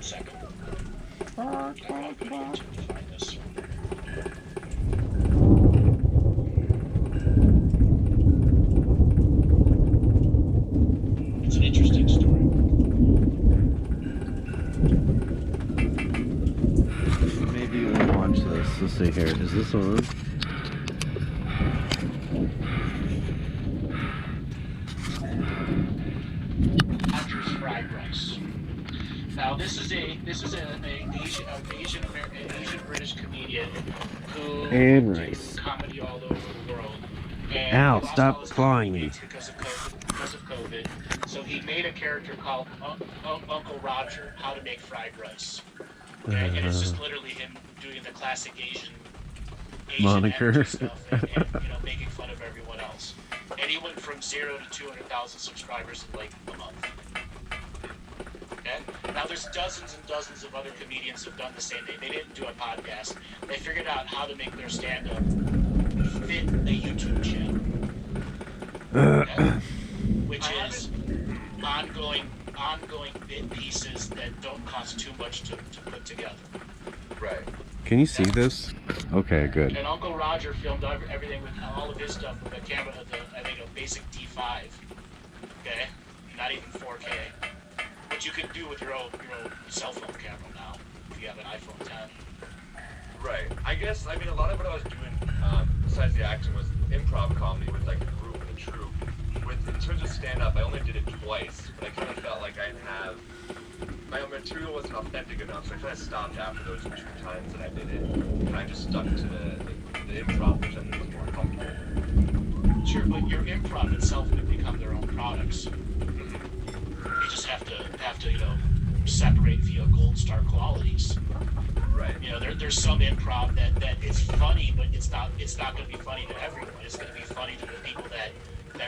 second. I'll go to YouTube to find this. It's an interesting story. Maybe we'll watch this. Let's see here. Is this on? Rogers fried rice. Now this is an Asian British comedian who rice. do comedy all over the world. And Ow! he lost Stop all his clawing me. comedy because of COVID. So he made a character called Uncle Roger, How to Make Fried Rice. Okay? And it's just literally him doing the classic Asian Moniker. stuff and making fun of everyone else. And he went from 0 to 200,000 subscribers in like a month. Okay? Now there's dozens and dozens of other comedians who've done the same thing. They didn't do a podcast. They figured out how to make their stand-up fit a YouTube channel. Okay? Which is ongoing bit pieces that don't cost too much to put together. Right. Can you see this? Okay, good. And Uncle Roger filmed everything with all of his stuff with a camera, I think a basic D5. Okay? Not even 4K. Which you can do with your own cell phone camera now, if you have an iPhone 10. Right. I guess, I mean, a lot of what I was doing, besides the acting, was improv comedy with like a group and a troupe. In terms of stand-up, I only did it twice, but I kind of felt like I didn't have, my own material wasn't authentic enough, so I kind of stopped after those 2 times that I did it, and I just stuck to the improv, which I think was more comfortable. Sure, but your improv itself would become their own products. You just have to separate via gold star qualities. Right. There's some improv that is funny, but it's not going to be funny to everyone. It's going to be funny to the people that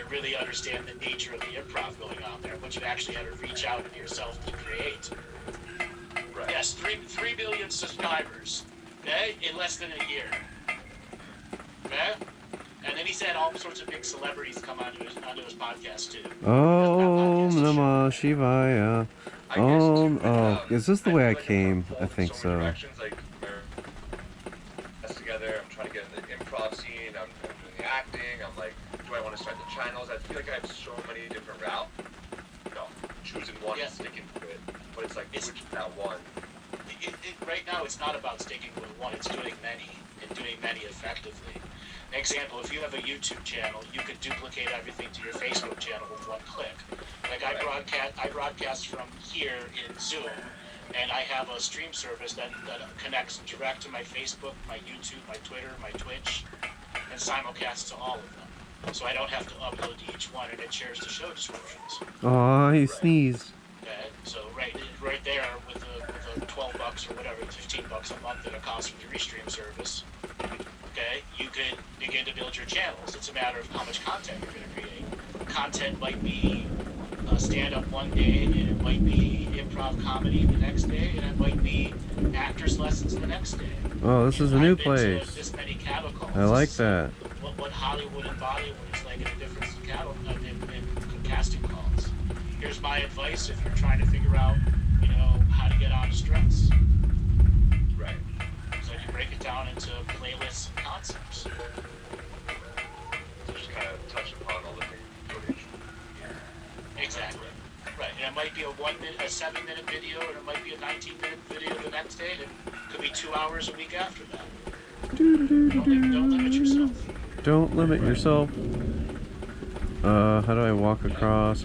really understand the nature of the improv going on there, but you actually had to reach out to yourself to create. Right. Yes, 3 billion subscribers, okay, in less than a year. Okay? And then he's had all sorts of big celebrities come onto his podcast too. Om Namah Shivaya. Is this the way I came? I think so. Together, I'm trying to get in the improv scene, I'm doing the acting, I'm like, do I want to start the channels? I feel like I have so many different routes. Choosing one and sticking to it. But it's like, which is that one? Right now, it's not about sticking with one, it's doing many, and doing many effectively. Example, if you have a YouTube channel, you could duplicate everything to your Facebook channel with one click. Like I broadcast from here in Zoom, and I have a stream service that connects direct to my Facebook, my YouTube, my Twitter, my Twitch, and simulcasts to all of them. So I don't have to upload to each one, and it shares the show descriptions. Aw, he sneezed. Okay, so right there with the $12 or whatever, $15 a month that it costs for the Restream service. Okay, you could begin to build your channels. It's a matter of how much content you're going to create. Content might be stand-up one day, and it might be improv comedy the next day, and it might be actors lessons the next day. Oh, this is a new I've been place. to this many cattle calls. I like that. What Hollywood and Bollywood is like in the difference in in casting calls. Here's my advice if you're trying to figure out, how to get out of stress. Right. So you break it down into playlists and concepts. So just kind of touch upon all the things. Exactly. Right. And it might be a 7-minute video, and it might be a 19-minute video the next day, and it could be 2 hours a week after that. Don't limit yourself. Don't limit yourself. How do I walk across?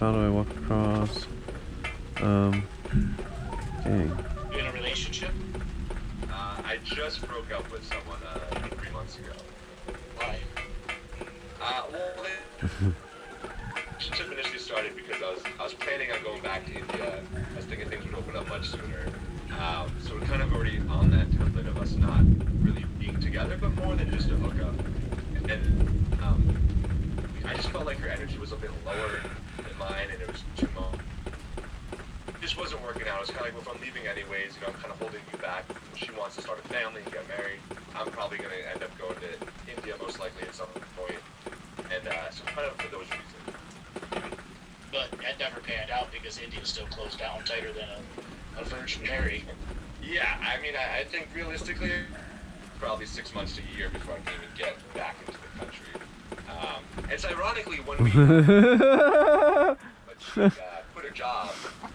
Dang. You in a relationship? I just broke up with someone 3 months ago. Why? Relationship initially started because I was planning on going back to India. I was thinking things would open up much sooner. So we're kind of already on that template of us not really being together, but more than just a hookup. And I just felt like her energy was a bit lower than mine, and it was too much. It just wasn't working out. It was kind of like, well, if I'm leaving anyways, I'm kind of holding you back. She wants to start a family and get married. I'm probably going to end up going to India most likely at some point. And so kind of for those reasons. But that never panned out because India's still closed down tighter than a Virgin Mary. Yeah, I mean, I think realistically, probably 6 months to a year before I can even get back into the country. It's ironically when we quit her job,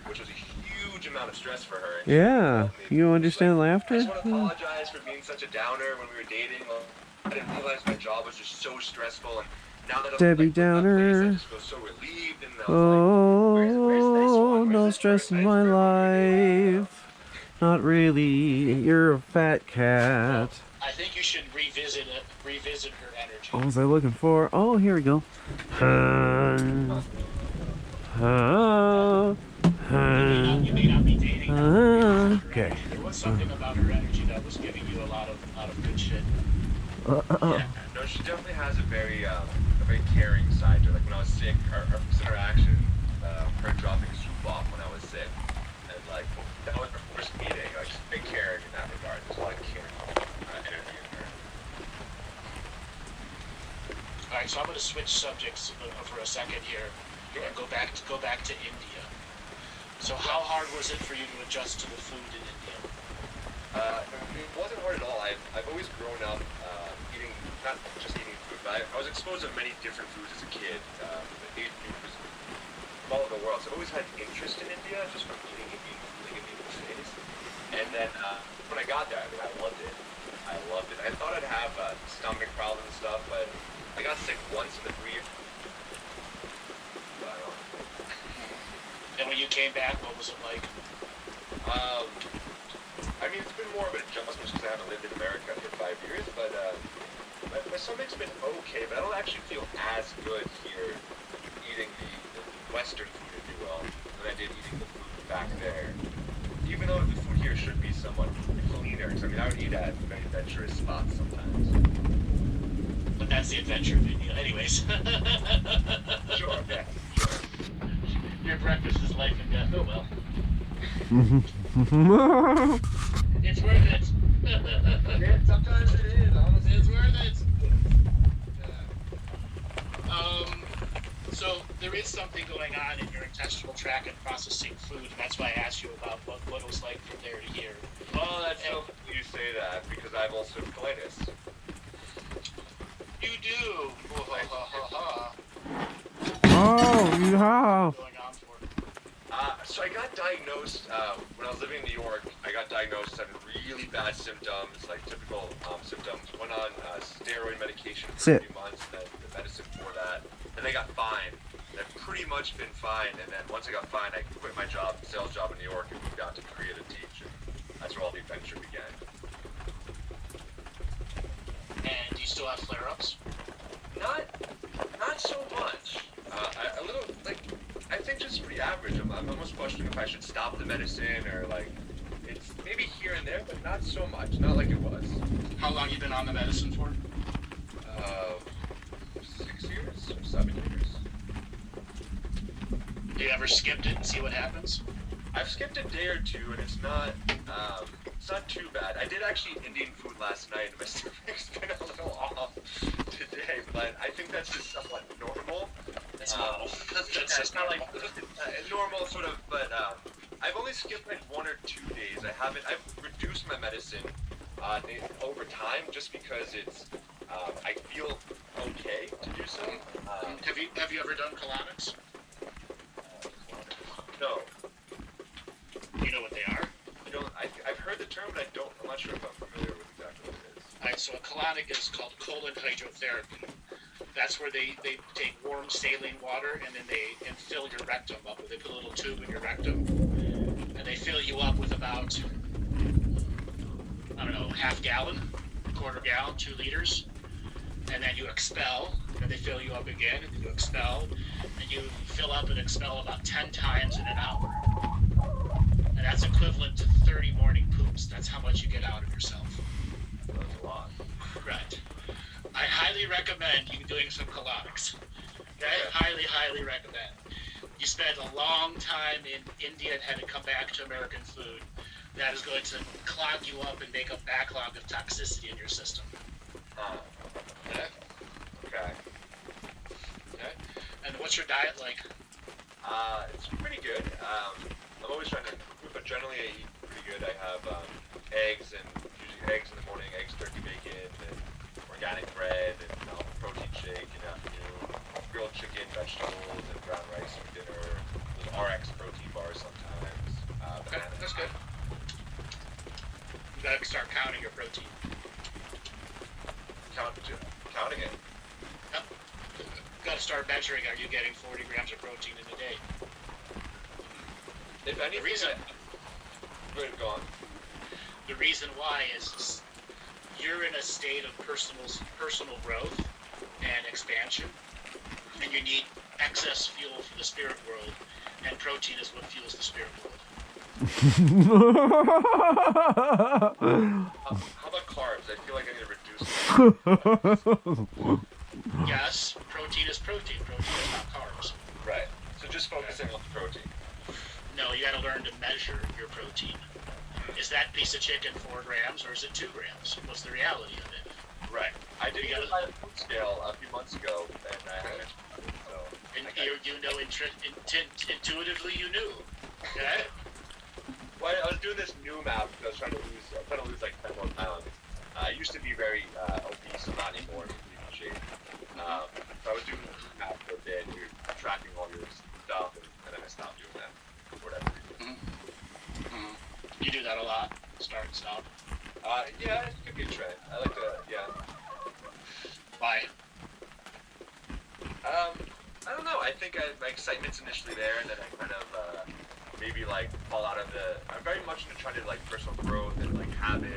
which was a huge amount of stress for her. And Yeah, she you called me, understand I laughter? just want to apologize for being such a downer when we were dating. I didn't realize my job was just so stressful, and now that I'm Debbie like, with that place, I Downer. just feel so relieved. And I was like, where's this Oh, one? no Where's this stress one? in I my just remember life. Not really. You're a fat cat. I think you should revisit her energy. What was I looking for? Oh, here we go. You may not be dating her. Okay. There was something about her energy that was giving you a lot of good shit. Yeah, no, she definitely has a very caring side to her. Like when I was sick, our first interaction, her dropping soup off when I was sick, and like that was our first meeting. Like she's very caring in that regard. There's a lot of caring energy in her. All right, so I'm going to switch subjects for a second here and go back to India. So how hard was it for you to adjust to the food in India? It wasn't hard at all. I've always grown up eating, not just eating food, but I was exposed to many different foods as a kid. Asian foods from all over the world. So I've always had interest in India just from eating Indian food, like Indian buffets. And then when I got there, I mean, I loved it. I thought I'd have stomach problems and stuff, but I got sick once in the 3 years. And when you came back, what was it like? I mean, it's been more of an adjustment because I haven't lived in America for 5 years, but my stomach's been okay, but I don't actually feel as good here eating the Western food, if you will, than I did eating the food back there. Even though the food here should be somewhat cleaner, because I mean, I would eat at very adventurous spots sometimes. But that's the adventure of India. Anyways. Sure, yeah, sure. Your breakfast is life and death. Oh well. It's worth it. Yeah, sometimes it is, honestly. It's worth it. So there is something going on in your intestinal tract and processing food, and that's why I asked you about what it was like from there to here. Well, that's so you say that because I've also colitis. You do. Oh, yeah. Going on for. So I got diagnosed when I was living in New York. I got diagnosed as having really bad symptoms, like typical symptoms. Went on steroid medication for a few months, then the medicine for that. Then I got fine. And I've pretty much been fine. And then once I got fine, I quit my job, sales job in New York, and moved out to Korea to teach. And that's where all the adventure began. And do you still have flare-ups? Not so much. A little, like, I think just pretty average. I'm almost questioning if I should stop the medicine or, like, it's maybe here and there, but not so much. Not like it was. How long you been on the medicine for? 6 years or 7 years. Do you ever skipped it and see what happens? I've skipped a day or two, and it's not too bad. I did actually eat Indian food last night, and my stomach's been a little off today, but I think that's just somewhat normal. It's normal. It's not like normal sort of, but I've only skipped like 1 or 2 days. I've reduced my medicine over time just because it's I feel okay to do so. Have you ever done colonics? No, Do you know what they are? I don't. I've heard the term, but I'm not sure if I'm familiar with exactly what it is. Alright, so a colonic is called colon hydrotherapy. That's where they take warm saline water and then they fill your rectum up. They put a little tube in your rectum and they fill you up with about, I don't know, half gallon, quarter gallon, 2 liters. And then you expel, and they fill you up again, and then you expel, and you fill up and expel about 10 times in an hour. And that's equivalent to 30 morning poops. That's how much you get out of yourself. That's a lot. Right. I highly recommend you doing some colonics. Okay? Highly, highly recommend. You spend a long time in India and had to come back to American food. That is going to clog you up and make a backlog of toxicity in your system. Okay? Okay. Okay? And what's your diet like? It's pretty good. I'm always trying to improve, but generally I eat pretty good. I have eggs, and usually eggs in the morning, eggs, turkey, bacon, and organic bread, and protein shake in the afternoon, grilled chicken, vegetables, and brown rice for dinner. Those RX protein bars sometimes. Okay, that's good. You gotta start counting your protein. Counting it. Yep. You gotta start measuring. Are you getting 40 grams of protein in a day? If anything, go ahead, go on. The reason why is you're in a state of personal growth and expansion, and you need excess fuel for the spirit world, and protein is what fuels the spirit world. How about carbs? I feel like I need to reduce them. Yes, protein is protein. Protein is not carbs. Right. So just focusing on the protein. No, you gotta learn to measure your protein. Is that piece of chicken 4 grams or is it 2 grams? What's the reality of it? Right. I did get a food scale a few months ago, and I haven't. So. And you know, intuitively you knew. Okay. Well, I was doing this new map because I was trying to lose like 10 more pounds. I used to be very obese, I'm not anymore in good shape. So I was doing this map for a bit, and you're tracking all your stuff, and then I stopped doing that for whatever reason. You do that a lot. Start and stop. Yeah, it could be a trend. I like to, yeah. Why? I don't know. I think my excitement's initially there, and then I kind of maybe like fall out of the. I'm very much into trying to like personal growth and like habit